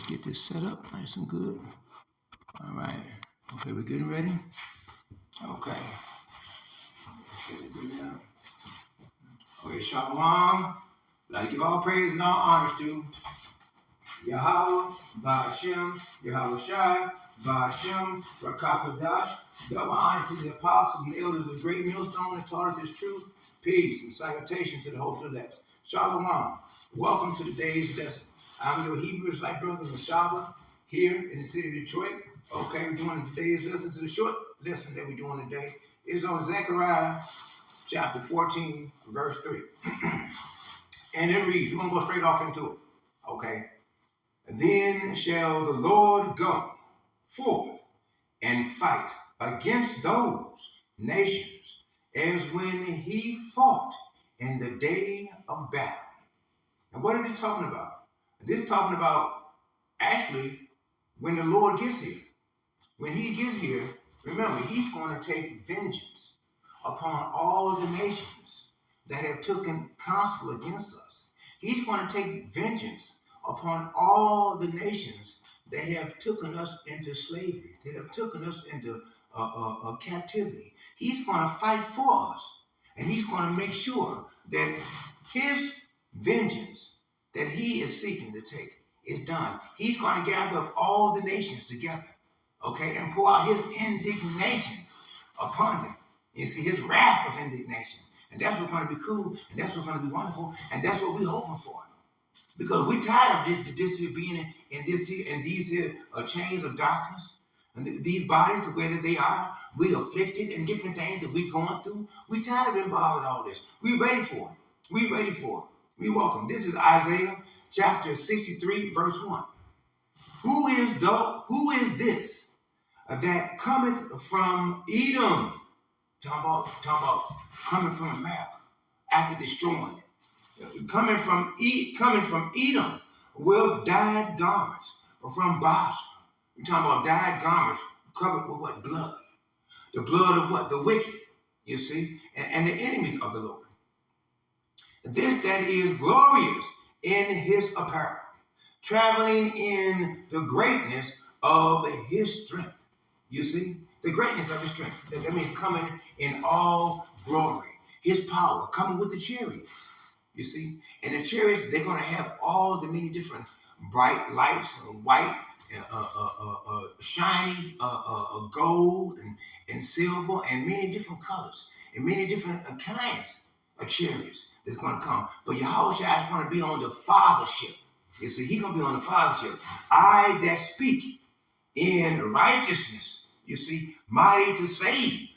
Get this set up nice and good. All right. Okay, we're getting ready. Okay. Okay, Shalom. Like to give all praise and all honors to Yahweh, Ba'ashem, Yahweh Shai, Ba'ashem, Rakakadash. Double honor to the apostles and elders of the great millstone that taught us this truth, peace, and salutation to the hopeful elect. Shalom. Welcome to today's lesson. I'm your Hebrew Israelite brother Mashaba here in the city of Detroit. Okay, we're doing today's lesson. To the short lesson that we're doing today is on Zechariah chapter 14, verse 3. And it reads, we're going to go straight off into it. Okay. Then shall the Lord go forth and fight against those nations as when he fought in the day of battle. And what is this talking about? This is talking about actually when the Lord gets here. When he gets here, remember, he's going to take vengeance upon all the nations that have taken counsel against us. He's going to take vengeance upon all the nations that have taken us into slavery, that have taken us into captivity. He's going to fight for us, and he's going to make sure that his vengeance that he is seeking to take is done. He's going to gather up all the nations together, okay, and pour out his indignation upon them. You see, his wrath of indignation. And that's what's going to be cool, and that's what's going to be wonderful, and that's what we're hoping for. Because we're tired of this here being in these chains of darkness, and these bodies the way that they are. We afflicted and different things that we're going through. We're tired of being bothered with all this. We're ready for it. We're ready for it. We welcome. This is Isaiah chapter 63, verse 1. Who is this that cometh from Edom? Talking about coming from America after destroying it. Coming from Edom with dyed garments, or from Basra. We're talking about dyed garments covered with what? Blood. The blood of what? The wicked, you see, and the enemies of the Lord. This that is glorious in his apparel, traveling in the greatness of his strength. You see, the greatness of his strength. That means coming in all glory. His power, coming with the chariots. You see, and the chariots, they're going to have all the many different bright lights, white, shiny, gold, and silver, and many different colors, and many different kinds of chariots that's going to come. But Yahushua is going to be on the fathership. You see, he's going to be on the fathership. I that speak in righteousness, you see, mighty to save.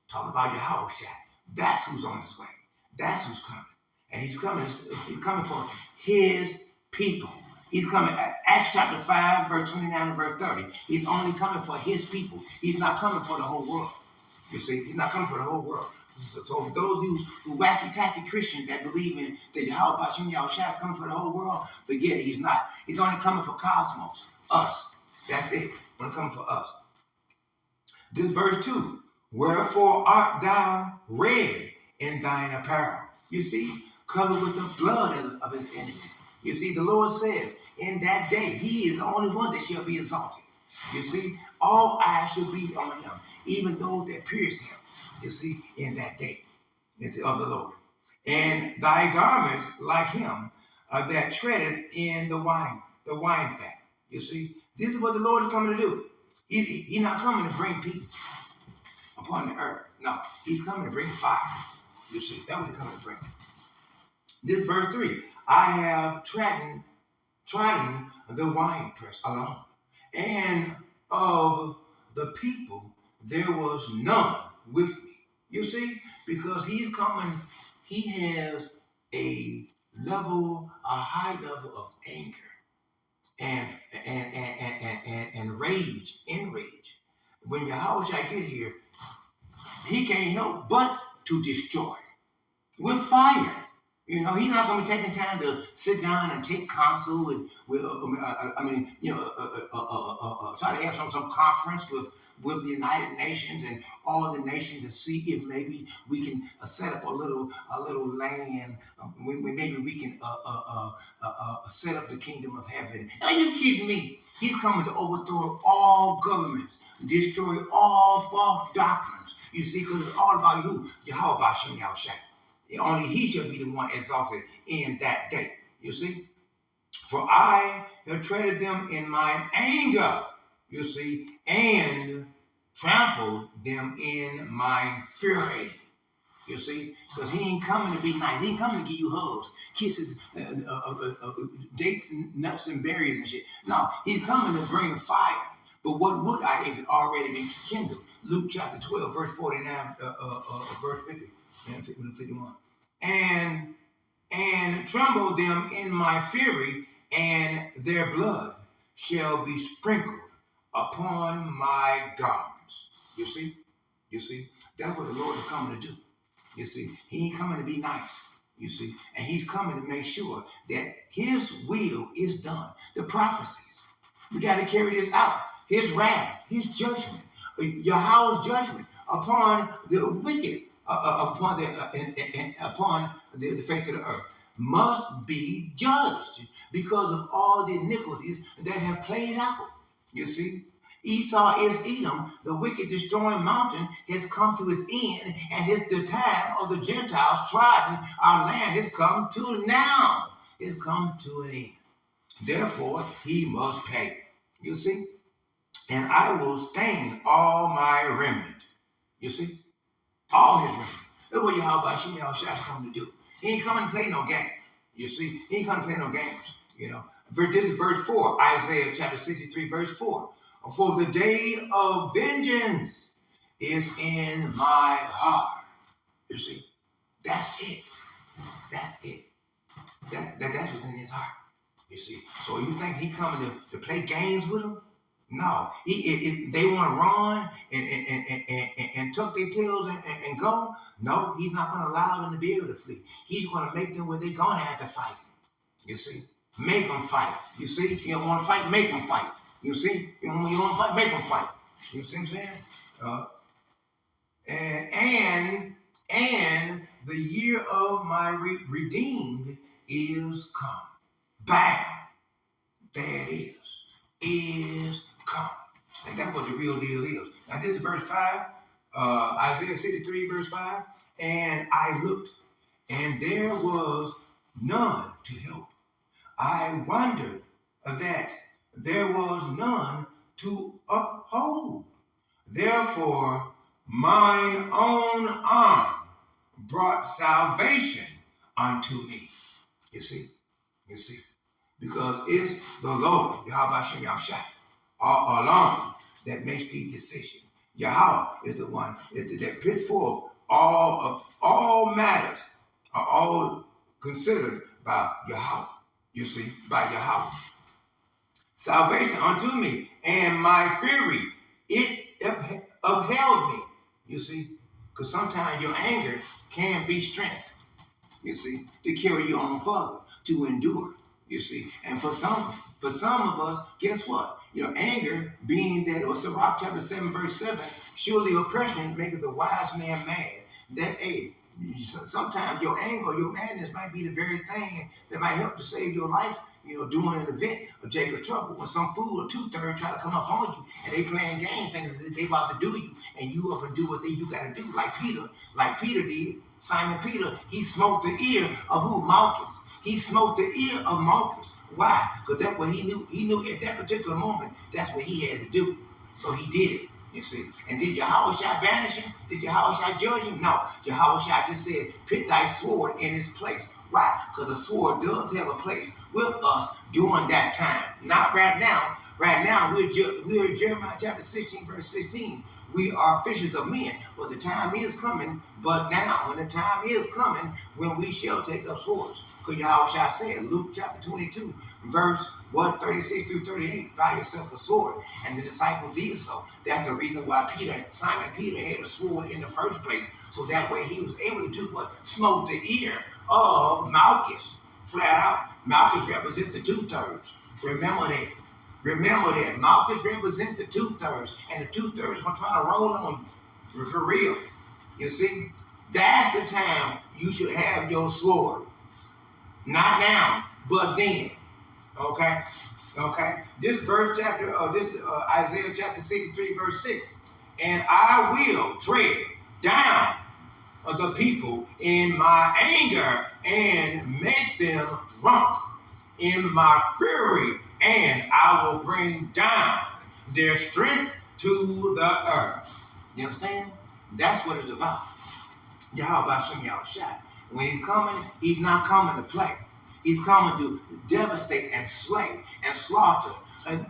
Talk about Yahushua. That's who's on his way. That's who's coming. And he's coming for his people. He's coming, Acts chapter 5, verse 29 and verse 30. He's only coming for his people. He's not coming for the whole world. You see, he's not coming for the whole world. So for those who wacky-tacky Christians that believe in that Yahweh Bashim Yahushua is coming for the whole world, forget it. He's not. He's only coming for cosmos, us. That's it. Only coming for us. This verse 2. Wherefore art thou red in thine apparel? You see, covered with the blood of his enemies. You see, the Lord says, in that day, he is the only one that shall be exalted. You see, all eyes shall be on him, even those that pierce him. You see, in that day, you see, of the Lord. And thy garments like him that treadeth in the wine fat. You see, this is what the Lord is coming to do. He's not coming to bring peace upon the earth. No, he's coming to bring fire. You see, that's what he's coming to bring. This verse 3, I have trodden the winepress alone, and of the people there was none with me. You see, because he's coming, he has a high level of anger and rage, enrage. When Yahushua get here, he can't help but to destroy with fire. He's not going to be taking time to sit down and take counsel try to have some conference with the United Nations and all the nations to see if maybe we can set up a little land. Maybe we can set up the kingdom of heaven. Are you kidding me? He's coming to overthrow all governments, destroy all false doctrines. You see, because it's all about who? Yahweh Bashem Yahushua. Only he shall be the one exalted in that day. You see? For I have treated them in mine anger, you see, and trampled them in mine fury. You see? Because he ain't coming to be nice. He ain't coming to give you hugs, kisses, dates, nuts, and berries and shit. No, he's coming to bring fire. But what would I if it already been kindled? Luke chapter 12, verse 49, verse 50, and 51. And tremble them in my fury, and their blood shall be sprinkled upon my garments. You see? That's what the Lord is coming to do. You see, he ain't coming to be nice. You see, and he's coming to make sure that his will is done. The prophecies, we got to carry this out. His wrath, his judgment, Yahweh's judgment upon the wicked, upon the face of the earth, must be judged because of all the iniquities that have played out. You see, Esau is Edom, the wicked destroying mountain has come to its end, and the time of the Gentiles trodden our land has come to now. It's come to an end. Therefore, he must pay. You see? And I will stain all my remnant. You see? All his remnant. That's what Yahweh Bashem Yahushua is coming to do. He ain't coming to play no game. You see? He ain't coming to play no games. This is verse 4, Isaiah chapter 63, verse 4. For the day of vengeance is in my heart. You see? That's it. That's it. That's what's in his heart. You see? So you think he coming to play games with him? No, they want to run and tuck their tails and go. No, he's not going to allow them to be able to flee. He's going to make them where they're going to have to fight. You see? Make them fight. You see? You don't want to fight, make them fight. You see? You don't want to fight, make them fight. You see what I'm saying? And the year of my redeemed is come. Bam! There it is come. And that's what the real deal is. Now this is verse 5, Isaiah 63, verse 5. And I looked, and there was none to help. I wondered that there was none to uphold. Therefore, mine own arm brought salvation unto me. You see? Because it's the Lord, Yahweh Bashem Yahushua, all alone that makes the decision. Yahweh is the one that put forth all matters are all considered by Yahweh. You see, by Yahweh. Salvation unto me, and my fury, it upheld me. You see, because sometimes your anger can be strength. You see, to carry you on further, to endure. You see, and for some of us, guess what? Anger, being that, or Sirach chapter 7, verse 7, surely oppression maketh a wise man mad. That, sometimes your anger or your madness might be the very thing that might help to save your life. During an event of Jacob trouble, when some fool or two-thirds try to come up on you and they playing games, thinking that they about to do you, and you up and do what you got to do, like Peter did. Simon Peter, he smoked the ear of who? Malchus. He smoked the ear of Malchus. Why? Because that's what he knew. He knew at that particular moment that's what he had to do. So he did it. You see. And did Yahushua banish him? Did Yahushua judge him? No. Yahushua just said, put thy sword in its place. Why? Because the sword does have a place with us during that time. Not right now. Right now, we're in Jeremiah chapter 16, verse 16. We are fishers of men. But the time is coming. But now, when the time is coming, when we shall take up swords. Because Yahushua said, Luke chapter 22, verse 36 through 38, buy yourself a sword. And the disciple did so. That's the reason why Simon Peter had a sword in the first place. So that way he was able to do what? Smoke the ear of Malchus. Flat out. Malchus represents the two-thirds. Remember that. Remember that. Malchus represents the two-thirds. And the two-thirds are going to try to roll on you. For real. You see? That's the time you should have your sword. Not now, but then. Okay? Okay? This verse chapter, this Isaiah chapter 63, verse 6. And I will tread down the people in my anger and make them drunk in my fury, and I will bring down their strength to the earth. You understand? That's what it's about. Yahweh Shem Yahushua. When he's coming, he's not coming to play. He's coming to devastate and slay and slaughter.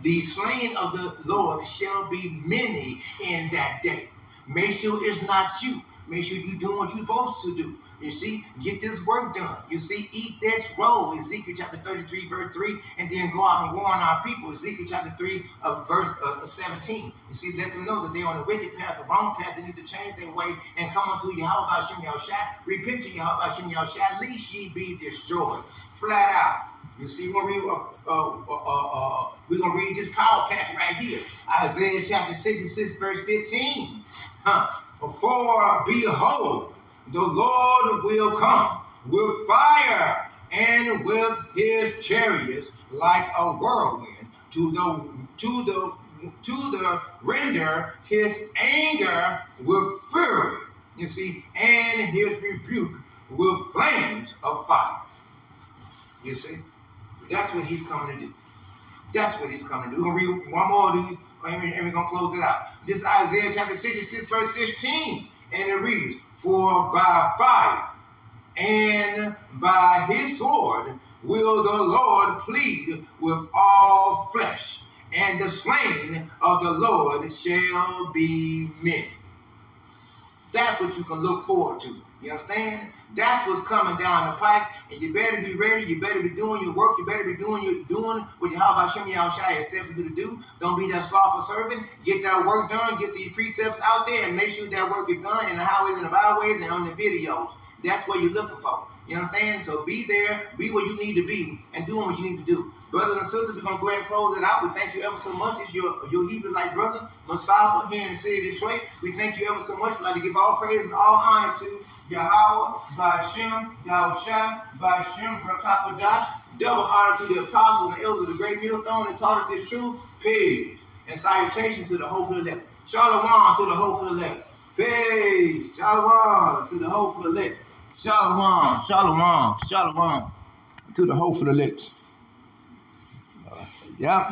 The slain of the Lord shall be many in that day. Make sure it's not you. Make sure you're doing what you're supposed to do. You see, get this work done. You see, eat this roll, Ezekiel chapter 33, verse 3, and then go out and warn our people, Ezekiel chapter 3, verse 17. You see, let them know that they're on the wicked path, the wrong path. They need to change their way and come unto Yahweh Shem Yahushua. Repent to Yahweh Shem Yahushua, lest ye be destroyed. Flat out. You see, we're gonna read this power pack right here, Isaiah chapter 66, verse 15. For behold, the Lord will come with fire and with his chariots like a whirlwind to render his anger with fury. You see, and his rebuke with flames of fire. You see, that's what he's coming to do. That's what he's coming to do. We're going to read one more of these, and we're going to close it out. This is Isaiah chapter 66, verse 16. And it reads, for by fire and by his sword will the Lord plead with all flesh, and the slain of the Lord shall be many. That's what you can look forward to. You understand? That's what's coming down the pike, and you better be ready. You better be doing your work. You better be doing what Yahweh Shem Yahushua has said for you to do. Don't be that slothful servant. Get that work done. Get these precepts out there, and make sure that work is done in the highways and the byways and on the videos. That's what you're looking for. You understand? So be there, be where you need to be, and doing what you need to do. Brothers and sisters, we're going to go ahead and close it out. We thank you ever so much. It's your Hebrew-like brother, Masaba, here in the city of Detroit. We thank you ever so much. We'd like to give all praise and all honor to Yahweh, Ba'ashem, Yahushua, Ba'ashem, Rakapadash. Double honor to the apostles and the elders of the great millstone that taught us this truth. Peace. And salutation to the hopeful elect. Shalom to the hopeful elect. Peace. Shalom to the hopeful elect. Shalom, shalom, shalom to the hopeful elect. Yep.